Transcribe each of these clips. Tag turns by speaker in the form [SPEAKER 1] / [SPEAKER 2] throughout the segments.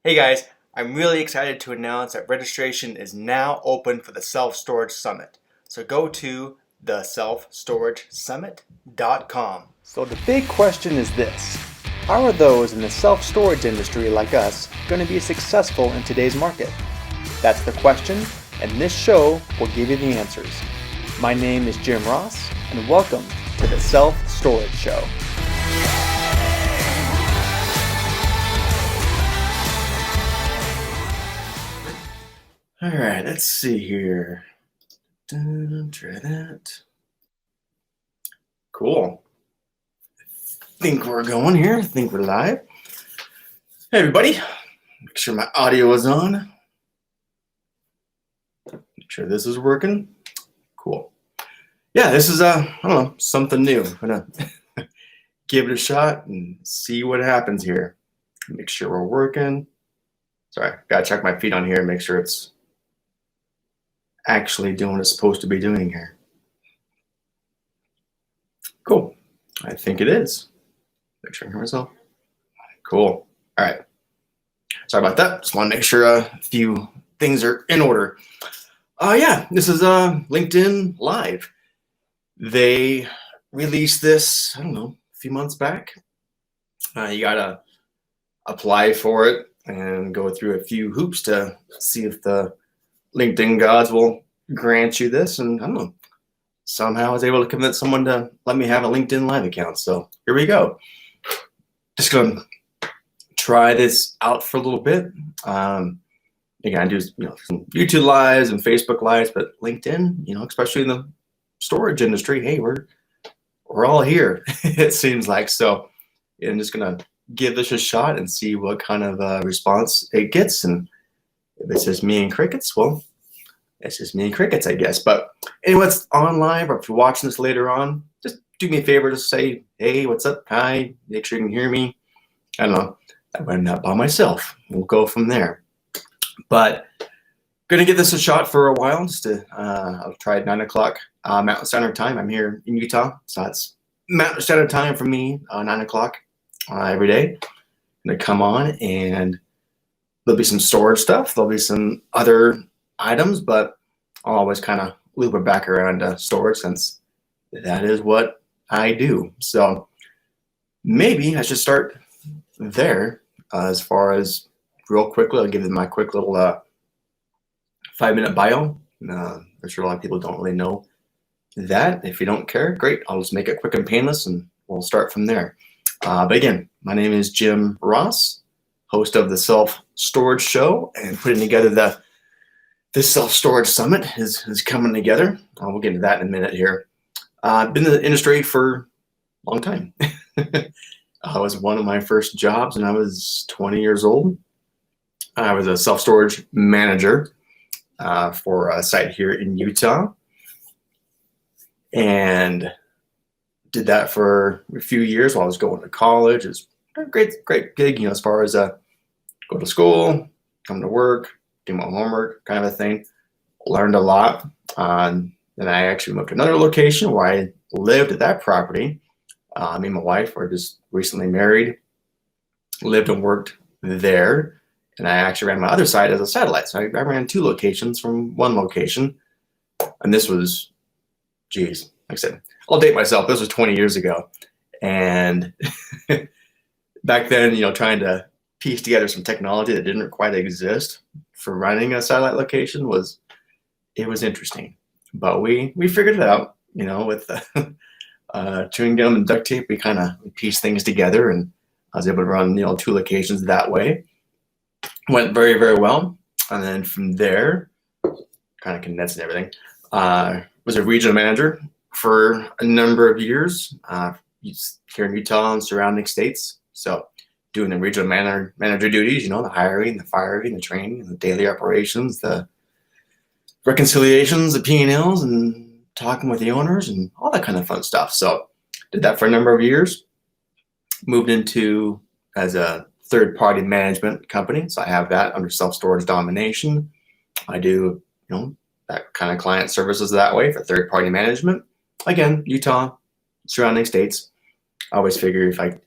[SPEAKER 1] Hey guys, I'm really excited to announce that registration is now open for the Self Storage Summit. So go to theselfstoragesummit.com. So the big question is this: how are those in the self-storage industry like us going to be successful in today's market? That's the question, and this show will give you the answers. My name is Jim Ross, and welcome to the Self Storage Show. All right, let's see here. Try that. Cool. I think we're going here. I think we're live. Hey, everybody. Make sure my audio is on. Make sure this is working. Cool. Yeah, this is, something new. I'm going to give it a shot and see what happens here. Make sure we're working. Sorry, got to check my feet on here and make sure it's actually doing what it's supposed to be doing here. Cool. I think it is. Make sure I hear myself. Cool. All right. Sorry about that. Just want to make sure a few things are in order. This is LinkedIn Live. They released this, a few months back. You got to apply for it and go through a few hoops to see if the LinkedIn gods will grant you this. And somehow I was able to convince someone to let me have a LinkedIn Live account. So here we go. Just going to try this out for a little bit. Again, I do some YouTube Lives and Facebook Lives, but LinkedIn, especially in the storage industry, hey, we're all here, it seems like. So I'm just going to give this a shot and see what kind of response it gets. And if it's just me and crickets, well, it's just me and crickets, I guess. But anyway, it's on live, or if you're watching this later on, just do me a favor to say, hey, what's up? Hi, make sure you can hear me. I don't know. I went out by myself. We'll go from there. But gonna give this a shot for a while. I'll try at 9 o'clock Mountain Standard Time. I'm here in Utah, so that's Mountain Standard Time for me. 9 o'clock every day. I'm gonna come on, and there'll be some storage stuff. There'll be some other items, but I'll always kind of loop it back around to storage, since that is what I do. So maybe I should start there. As far as real quickly, I'll give them my quick little 5-minute bio. I'm sure a lot of people don't really know that. If you don't care, great. I'll just make it quick and painless, and we'll start from there. But again, my name is Jim Ross, host of the Self Storage Show, and putting together this Self Storage Summit is coming together. We'll get into that in a minute here. I've been in the industry for a long time. It was one of my first jobs when I was 20 years old. I was a self-storage manager for a site here in Utah, and did that for a few years while I was going to college. It's a great gig, as far as go to school, come to work, do my homework, kind of a thing. Learned a lot. Then I actually moved to another location where I lived at that property. Me and my wife were just recently married, lived and worked there. And I actually ran my other site as a satellite. So I ran 2 locations from one location. And this was, like I said, I'll date myself. This was 20 years ago. And back then, trying to piece together some technology that didn't quite exist for running a satellite location was interesting. But we figured it out, with chewing gum and duct tape. We kind of pieced things together, and I was able to run, 2 locations that way. Went very, very well. And then from there, kind of condensing everything, was a regional manager for a number of years here in Utah and surrounding states. So doing the regional manager duties, the hiring, the firing, the training, the daily operations, the reconciliations, the P&Ls, and talking with the owners and all that kind of fun stuff. So did that for a number of years. Moved into as a third-party management company. So I have that under self-storage domination. I do, that kind of client services that way for third-party management. Again, Utah, surrounding states. I always figure if I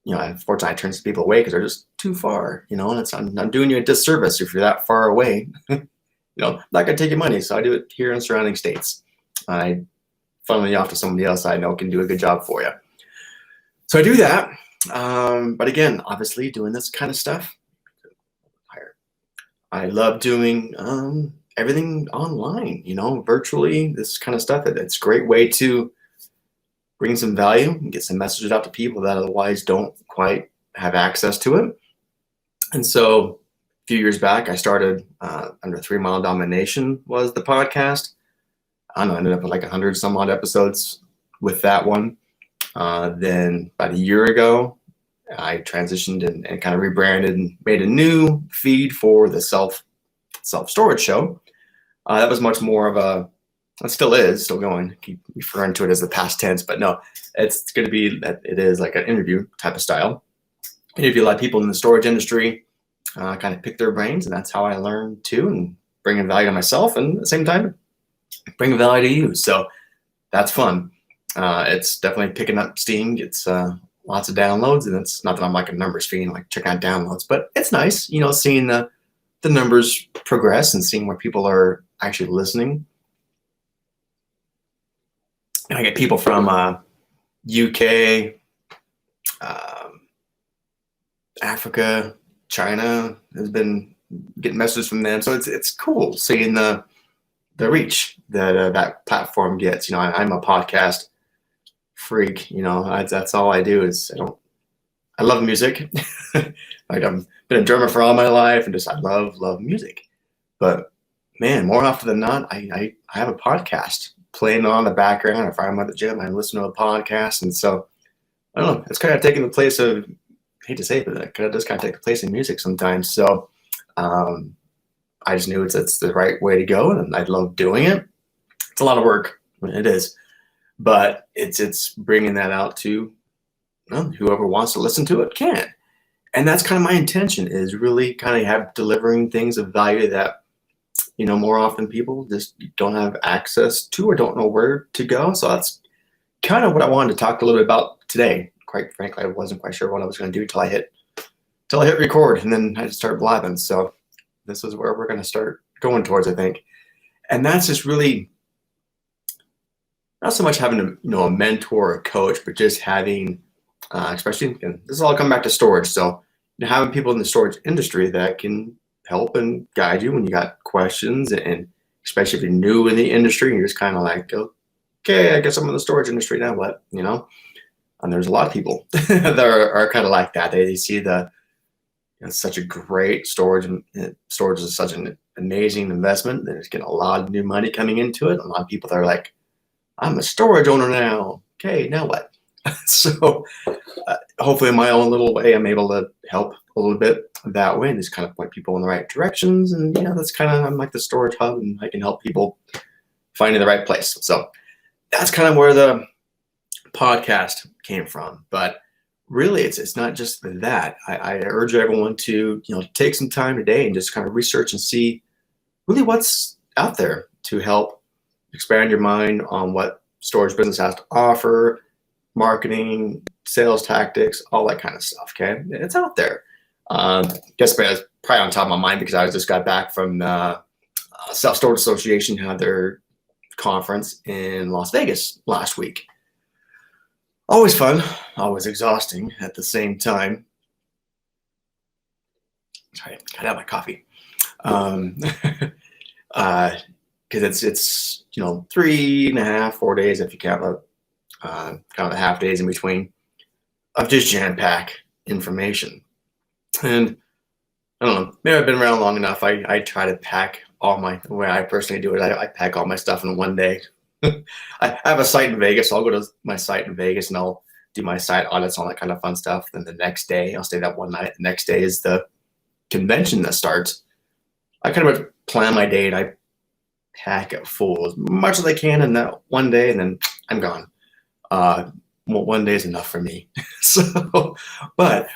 [SPEAKER 1] unfortunately I turn some people away because they're just too far, and I'm doing you a disservice if you're that far away. I'm not gonna take your money, so I do it here in surrounding states. I funnel you off to somebody else I know can do a good job for you. So I do that. But again, obviously doing this kind of stuff, I love doing everything online, virtually, this kind of stuff. It's a great way to bring some value and get some messages out to people that otherwise don't quite have access to it. And so a few years back, I started under 3 Mile Domination was the podcast. I don't know, I ended up with like 100 some odd episodes with that one. Then about a year ago, I transitioned and kind of rebranded and made a new feed for the self-storage show. That was much more of a, it still is, still going. I keep referring to it as the past tense, but no, it's going to be that it is like an interview type of style. Interview a lot of people in the storage industry, kind of pick their brains, and that's how I learned too, and bringing value to myself, and at the same time, bringing value to you. So that's fun. It's definitely picking up steam. It's lots of downloads, and it's not that I'm like a numbers fiend, like checking out downloads, but it's nice, seeing the numbers progress and seeing where people are actually listening. And I get people from UK, Africa, China. Has been getting messages from them, so it's cool seeing the reach that that platform gets. I'm a podcast freak. That's all I do is I love music. Like I've been a drummer for all my life, and I love music. But man, more often than not, I have a podcast playing on the background. If I'm at the gym, I listen to a podcast, and so I don't know. It's kind of taking the place of, I hate to say it, but it does kind of take the place of music sometimes. So I just knew it's the right way to go, and I love doing it. It's a lot of work, it is, but it's bringing that out to whoever wants to listen to it can. And that's kind of my intention, is really kind of delivering things of value that more often people just don't have access to or don't know where to go. So that's kind of what I wanted to talk a little bit about today. Quite frankly, I wasn't quite sure what I was going to do until I hit record, and then I just started blabbing. So this is where we're going to start going towards, I think. And that's just really not so much having a mentor or a coach, but just having, especially, and this is all come back to storage. So having people in the storage industry that can help and guide you when you got questions, and especially if you're new in the industry and you're just kind of like, okay, I guess I'm in the storage industry now, what, And there's a lot of people that are kind of like that. They see it's such a great storage, and storage is such an amazing investment. There's getting a lot of new money coming into it. A lot of people that are like, I'm a storage owner now. Okay, now what? So hopefully in my own little way, I'm able to help a little bit that way and just kind of point people in the right directions. And that's kind of, I'm like the storage hub, and I can help people finding the right place. So that's kind of where the podcast came from. But really, it's not just that. I urge everyone to take some time today and just kind of research and see really what's out there to help expand your mind on what storage business has to offer, marketing, sales tactics, all that kind of stuff. Okay, it's out there. Guess it's probably on top of my mind because I just got back from Self Storage Association, had their conference in Las Vegas last week. Always fun, always exhausting at the same time. Sorry, gotta have my coffee. Because it's 3.5, 4 days if you count the half days in between of just jam-pack information. And I don't know, maybe I've been around long enough. I try to pack the way I personally do it, I pack all my stuff in one day. I have a site in Vegas, so I'll go to my site in Vegas and I'll do my site audits, all that kind of fun stuff. Then the next day, I'll stay that one night. The next day is the convention that starts. I kind of plan my day and I pack it full as much as I can in that one day, and then I'm gone. One day is enough for me. So, but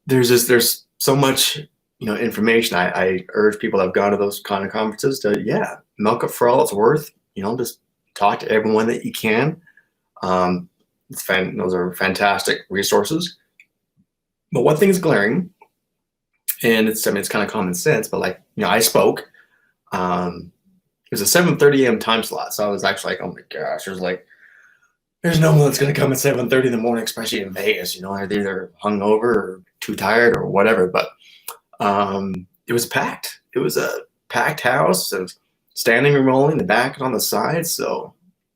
[SPEAKER 1] there's so much information. I urge people that have gone to those kind of conferences to milk it for all it's worth. Just talk to everyone that you can. Those are fantastic resources. But one thing is glaring, and it's kind of common sense, but like, I spoke. It was a 7:30 a.m. time slot, so I was actually like, oh my gosh, there's no one that's gonna come at 7:30 in the morning, especially in Vegas. They're either hungover or too tired or whatever. But it was packed. It was a packed house of standing room only in the back and on the side. So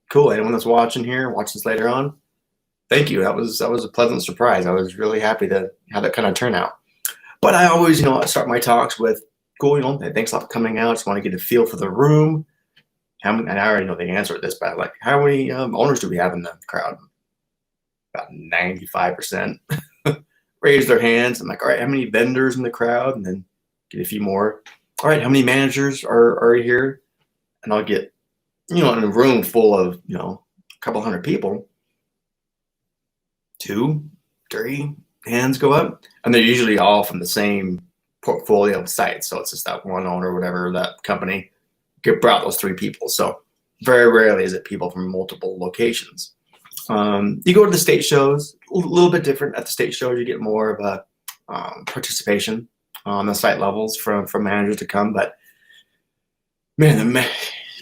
[SPEAKER 1] cool. Anyone that's watching here, watch this later on, thank you. That was a pleasant surprise. I was really happy to have that kind of turnout. But I always, I start my talks with, cool, thanks a lot for coming out. Just want to get a feel for the room. And I already know the answer to this, but like, how many owners do we have in the crowd? About 95% raise their hands. I'm like, all right, how many vendors in the crowd? And then get a few more. All right, how many managers are here? And I'll get, in a room full of, a couple hundred people, 2, 3 hands go up. And they're usually all from the same portfolio of sites. So it's just that one owner, whatever, that company brought those 3 people. So very rarely is it people from multiple locations. You go to the state shows, a little bit different. At the state shows, you get more of a participation on the site levels from managers to come. But man,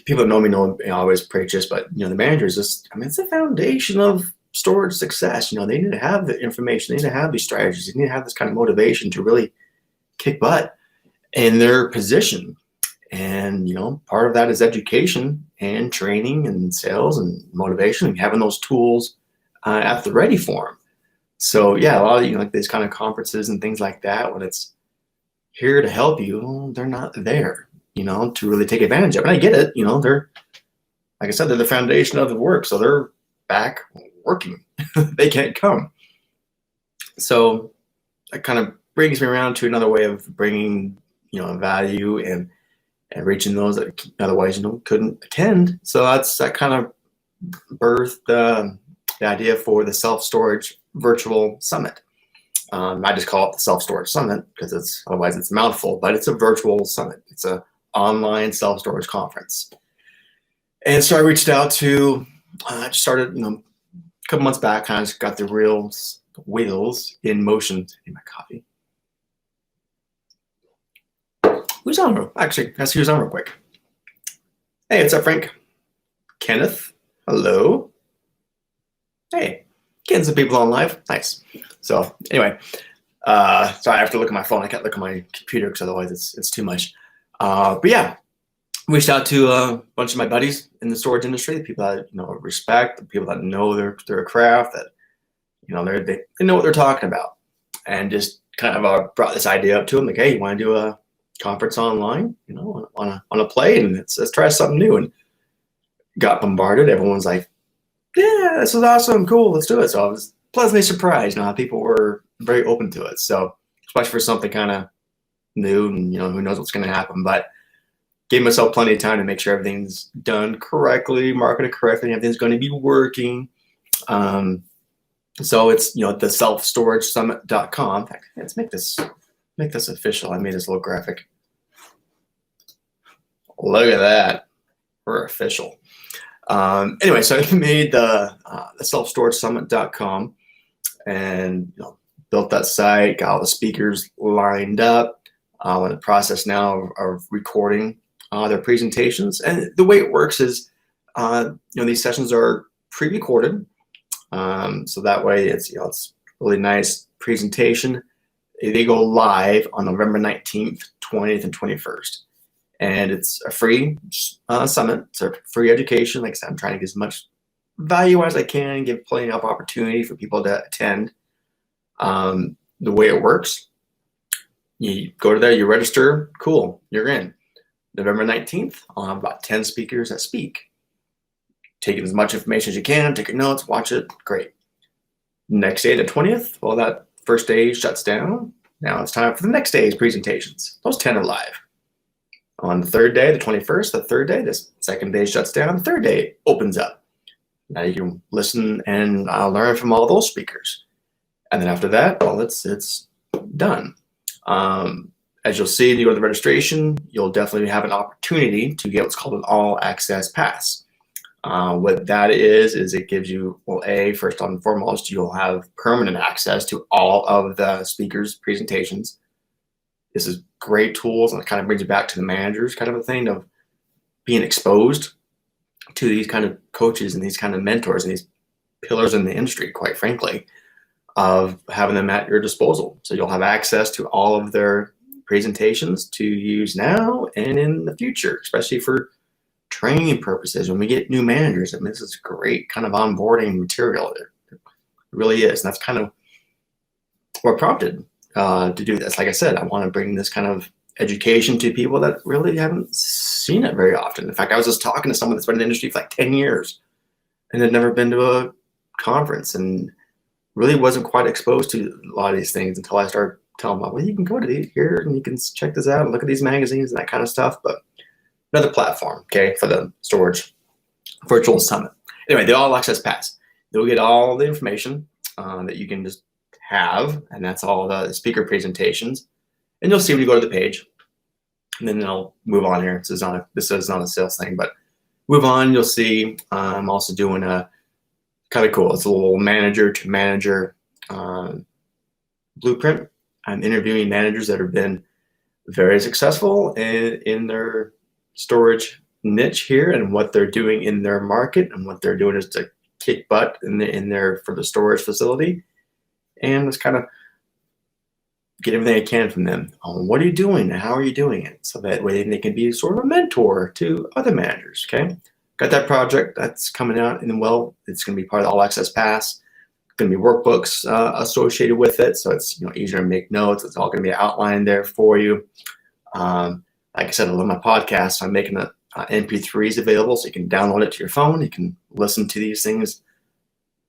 [SPEAKER 1] people that know me know I always preach this, but the managers, it's the foundation of storage success. They need to have the information, they need to have these strategies, they need to have this kind of motivation to really kick butt in their position. And part of that is education and training and sales and motivation, and having those tools at the ready for them. So yeah, a lot of like these kind of conferences and things like that, when it's here to help you, they're not there, to really take advantage of it. And I get it, they're, like I said, they're the foundation of the work, so they're back working. They can't come. So that kind of brings me around to another way of bringing value and reaching those that otherwise couldn't attend. So that kind of birthed the idea for the Self-Storage Virtual Summit. I just call it the Self-Storage Summit because otherwise it's a mouthful, but it's a virtual summit. It's an online self-storage conference. And so I reached out to, I started a couple months back, kind of just got the wheels in motion. I need my coffee. Who's on? Actually, let's see who's on real quick. Hey, what's up, Frank? Kenneth, hello. Hey, getting some people on live. Nice. So anyway, so I have to look at my phone. I can't look at my computer because otherwise it's too much. But yeah, reached out to a bunch of my buddies in the storage industry, the people that respect, the people that know their craft, that they know what they're talking about, and just kind of brought this idea up to them, like, hey, you want to do a conference online, on a play, and let's try something new. And got bombarded. Everyone's like, yeah, this is awesome, cool, let's do it. So I was pleasantly surprised, how people were very open to it. So especially for something kind of new, and who knows what's going to happen, but gave myself plenty of time to make sure everything's done correctly, marketed correctly, everything's going to be working. So it's the selfstoragesummit.com. In fact, let's make this official. I made this little graphic. Look at that. We're official. Anyway, so I made the selfstoragesummit.com and built that site, got all the speakers lined up. I'm in the process now of recording their presentations. And the way it works is, these sessions are pre-recorded. So that way it's really nice presentation. They go live on November 19th, 20th, and 21st. And it's a free summit. It's a free education. Like I said, I'm trying to get as much value as I can, give plenty of opportunity for people to attend. The way it works, you go to there, you register, cool, you're in. November 19th, I'll have about 10 speakers that speak. Take as much information as you can, take your notes, watch it, great. Next day, the 20th, well, that first day shuts down. Now it's time for the next day's presentations. Those 10 are live. On the third day, the 21st, the third day, this second day shuts down, the third day opens up. Now you can listen and learn from all those speakers. And then after that, well, it's done. As you'll see, you go to the registration, you'll definitely have an opportunity to get what's called an all access pass. What that is it gives you, well, first and foremost, you'll have permanent access to all of the speakers' presentations. This is great tools, and it kind of brings you back to the managers kind of a thing of being exposed to these kind of coaches and these kind of mentors and these pillars in the industry, quite frankly, of having them at your disposal. So you'll have access to all of their presentations to use now and in the future, especially for training purposes. When we get new managers, I mean, this is great kind of onboarding material. It really is. And that's kind of what prompted to do this. Like I said, I want to bring this kind of education to people that really haven't seen it very often. In fact, I was just talking to someone that's been in the industry for like 10 years and had never been to a conference and really wasn't quite exposed to a lot of these things until I started telling them, well, you can go to these here and you can check this out and look at these magazines and that kind of stuff. But another platform, okay, for the Storage Virtual Summit. Anyway, the All Access Pass. You'll get all the information that you can just have, and that's all the speaker presentations. And you'll see when you go to the page, and then I'll move on here. This is not a sales thing, but move on. You'll see I'm also doing a kind of cool. It's a little manager to manager blueprint. I'm interviewing managers that have been very successful in their storage niche here and what they're doing in their market, and what they're doing is to kick butt in there for the storage facility, and just kind of get everything I can from them on what are you doing and how are you doing it, so that way they can be sort of a mentor to other managers. Okay, got that project that's coming out, and well, it's going to be part of the All Access Pass. Going to be workbooks associated with it, so it's easier to make notes. It's all going to be outlined there for you. Like I said, I love my podcast. So I'm making the MP3s available, so you can download it to your phone. You can listen to these things,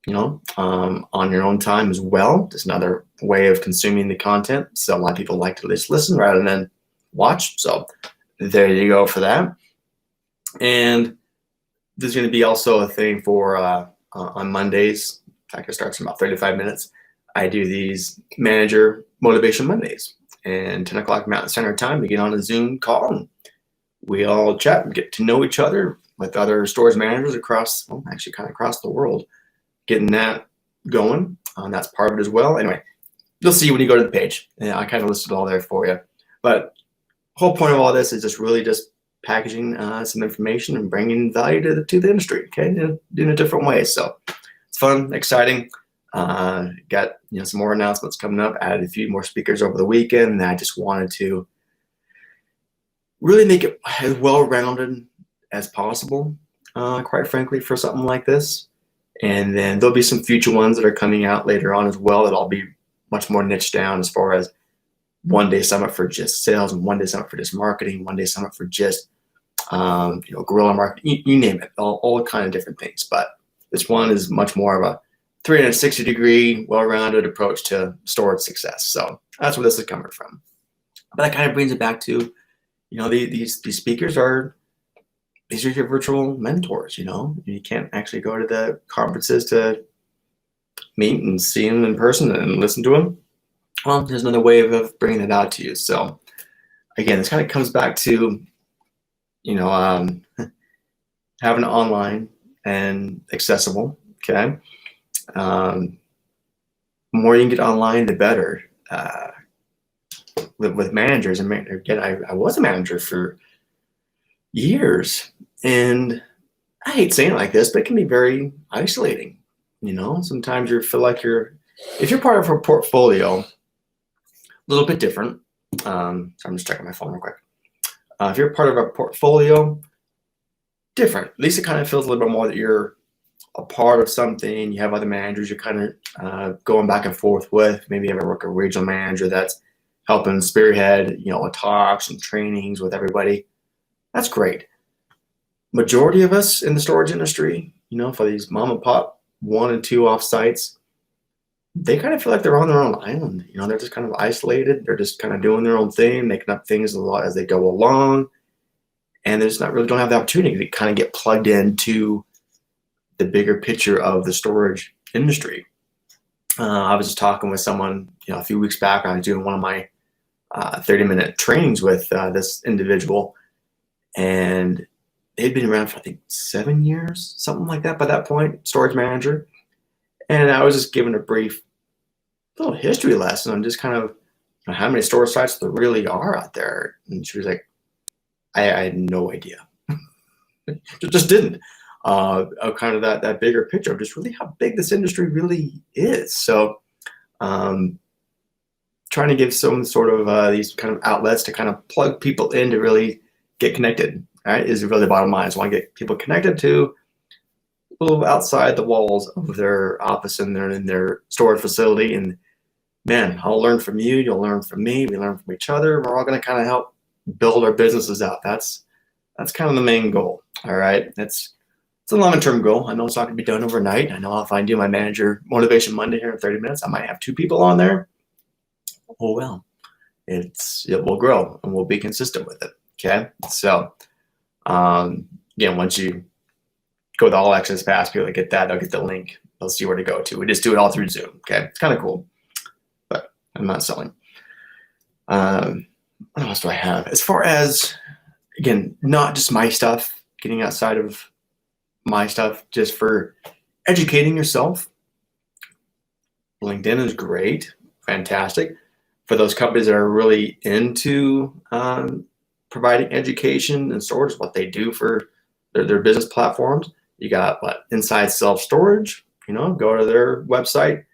[SPEAKER 1] on your own time as well. Just another way of consuming the content. So a lot of people like to just listen rather than watch. So there you go for that. And there's going to be also a thing for on Mondays. In fact, it starts in about 35 minutes. I do these Manager Motivation Mondays. And 10 o'clock Mountain Standard Time, we get on a Zoom call and we all chat and get to know each other with other stores managers across the world, getting that going. That's part of it as well. Anyway, you'll see when you go to the page. I kind of listed it all there for you. But the whole point of all this is just packaging some information and bringing value to the industry, okay, in a different way. So it's fun, exciting. Got some more announcements coming up. Added a few more speakers over the weekend. And I just wanted to really make it as well-rounded as possible, quite frankly, for something like this. And then there'll be some future ones that are coming out later on as well that I'll be much more niched down as far as one-day summit for just sales, and one-day summit for just marketing, one-day summit for just guerrilla marketing, you name it, all kind of different things. But this one is much more of a 360-degree, well-rounded approach to storage success. So that's where this is coming from. But that kind of brings it back to, these speakers these are your virtual mentors. You can't actually go to the conferences to meet and see them in person and listen to them. Well, there's another way of bringing it out to you. So again, this kind of comes back to, having it online and accessible. Okay. The more you can get online, the better. With managers, and again, I was a manager for years, and I hate saying it like this, but it can be very isolating. Sometimes you feel like if you're part of a portfolio, a little bit different. So I'm just checking my phone real quick. If you're part of a portfolio, different. At least it kind of feels a little bit more that you're a part of something. You have other managers you're kind of going back and forth with. Maybe you have a regional manager that's helping spearhead, talks and trainings with everybody. That's great. Majority of us in the storage industry, for these mom and pop 1 and 2 off sites, they kind of feel like they're on their own island. They're just kind of isolated. They're just kind of doing their own thing, making up things a lot as they go along. And they just don't have the opportunity to kind of get plugged into the bigger picture of the storage industry. I was just talking with someone, a few weeks back. I was doing one of my 30-minute trainings with this individual, and they'd been around for I think 7 years, something like that by that point, storage manager. And I was just given a brief little history lesson on just kind of how many storage sites there really are out there. And she was like, I had no idea. Just didn't. Kind of that bigger picture of just really how big this industry really is. So trying to give some sort of these kind of outlets to kind of plug people in to really get connected, right, is really the bottom line. Is want to get people connected to a little outside the walls of their office and in their storage facility. And man, I'll learn from you, you'll learn from me, we learn from each other. We're all going to kind of help build our businesses out. That's kind of the main goal. All right. It's a long-term goal. I know it's not going to be done overnight. I know if I do my manager motivation Monday here in 30 minutes, I might have 2 people on there. Oh well, it will grow and we'll be consistent with it. Okay. So again, once you go to All Access Pass, people get that, they'll get the link, they'll see where to go to. We just do it all through Zoom. Okay. It's kind of cool, but I'm not selling. What else do I have? As far as, again, not just my stuff, getting outside of my stuff, just for educating yourself. LinkedIn is great, fantastic. For those companies that are really into providing education and storage, what they do for their business platforms. You got Inside Self Storage, go to their website,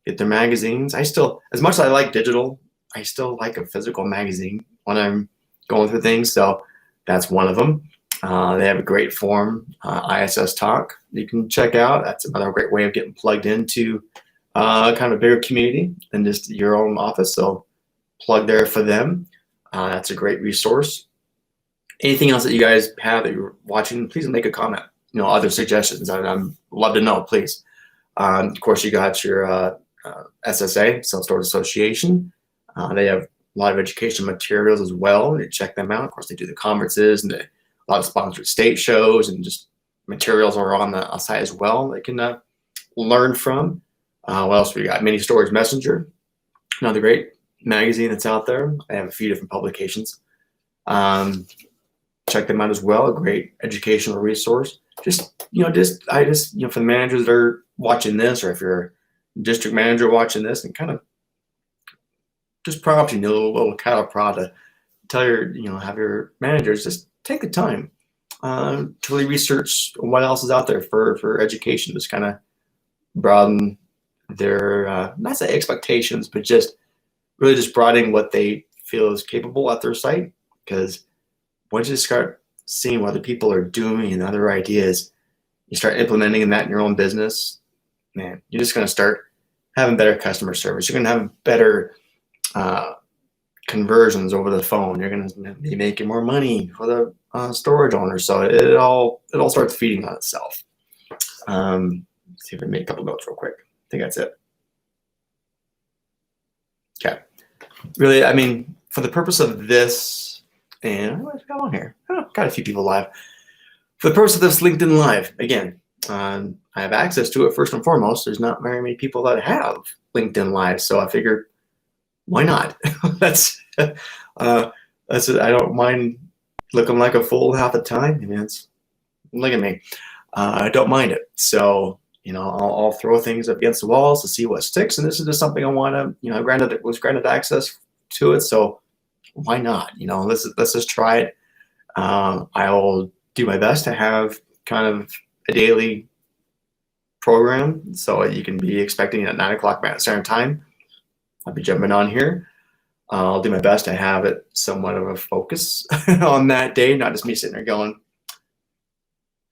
[SPEAKER 1] get their magazines. I still, as much as I like digital, I still like a physical magazine when I'm going through things. So that's one of them. They have a great forum, ISS Talk, you can check out. That's another great way of getting plugged into kind of a bigger community than just your own office. So plug there for them. That's a great resource. Anything else that you guys have that you're watching, please make a comment. Other suggestions. I'd love to know, please. Of course, you got your SSA, Self Storage Association. They have a lot of education materials as well. You check them out. Of course, they do the conferences and a lot of sponsored state shows, and just materials are on the site as well. They can learn from. What else we got? Mini Storage Messenger, another great magazine that's out there. I have a few different publications. Check them out as well. A great educational resource. Just for the managers that are watching this, or if you're a district manager watching this, and kind of just prompt a little kind of prod to tell have your managers just take the time to really research what else is out there for education. Just kind of broaden their not say expectations, but just really just broadening what they feel is capable at their site. Because once you start seeing what other people are doing and other ideas, you start implementing that in your own business, man, you're just going to start having better customer service. You're going to have better conversions over the phone. You're going to be making more money for the storage owner. So it all starts feeding on itself. Let's see if I make a couple notes real quick. I think that's it. Okay. Really, I mean, for the purpose of this, and what's going on here? Oh, got a few people live. For the purpose of this LinkedIn Live, again, I have access to it first and foremost. There's not very many people that have LinkedIn Live, so I figured, why not? that's it. I don't mind looking like a fool half the time. I mean, look at me. I don't mind it. So I'll throw things up against the walls to see what sticks. And this is just something I want to, was granted access to it. So why not? Let's just try it. I'll do my best to have kind of a daily program. So you can be expecting at 9 o'clock Mountain Standard Time. I'll be jumping on here. I'll do my best to have it somewhat of a focus on that day, not just me sitting there going,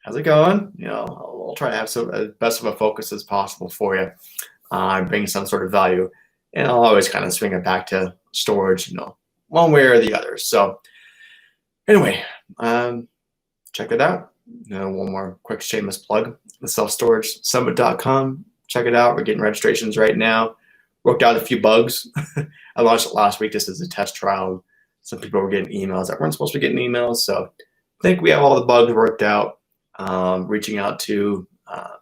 [SPEAKER 1] how's it going? I'll try to have as best of a focus as possible for you, bring some sort of value, and I'll always kind of swing it back to storage, one way or the other. So anyway, check it out. One more quick shameless plug: the selfstoragesummit.com. Check it out. We're getting registrations right now. Worked out a few bugs. I launched it last week just as a test trial. Some people were getting emails that weren't supposed to be getting emails, so I think we have all the bugs worked out. Reaching out to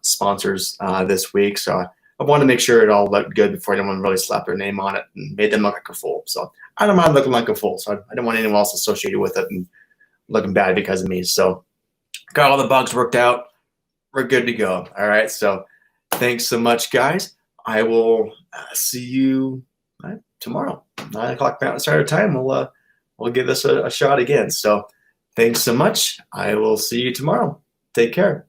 [SPEAKER 1] sponsors this week. So I want to make sure it all looked good before anyone really slapped their name on it and made them look like a fool. So I don't mind looking like a fool. So I don't want anyone else associated with it and looking bad because of me. So got all the bugs worked out. We're good to go. All right. So thanks so much, guys. I will see you tomorrow, 9 o'clock Mountain Standard Time. We'll give this a shot again. So thanks so much. I will see you tomorrow. Take care.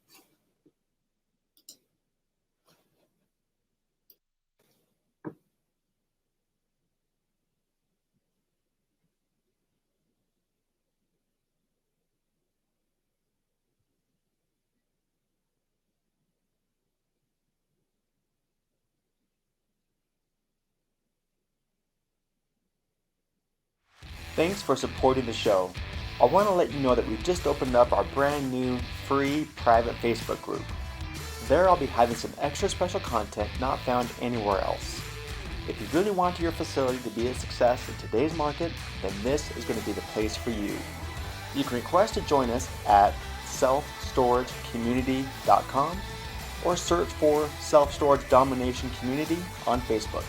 [SPEAKER 2] Thanks for supporting the show. I want to let you know that we've just opened up our brand new free private Facebook group. There I'll be having some extra special content not found anywhere else. If you really want your facility to be a success in today's market, then this is going to be the place for you. You can request to join us at selfstoragecommunity.com or search for Self Storage Domination Community on Facebook.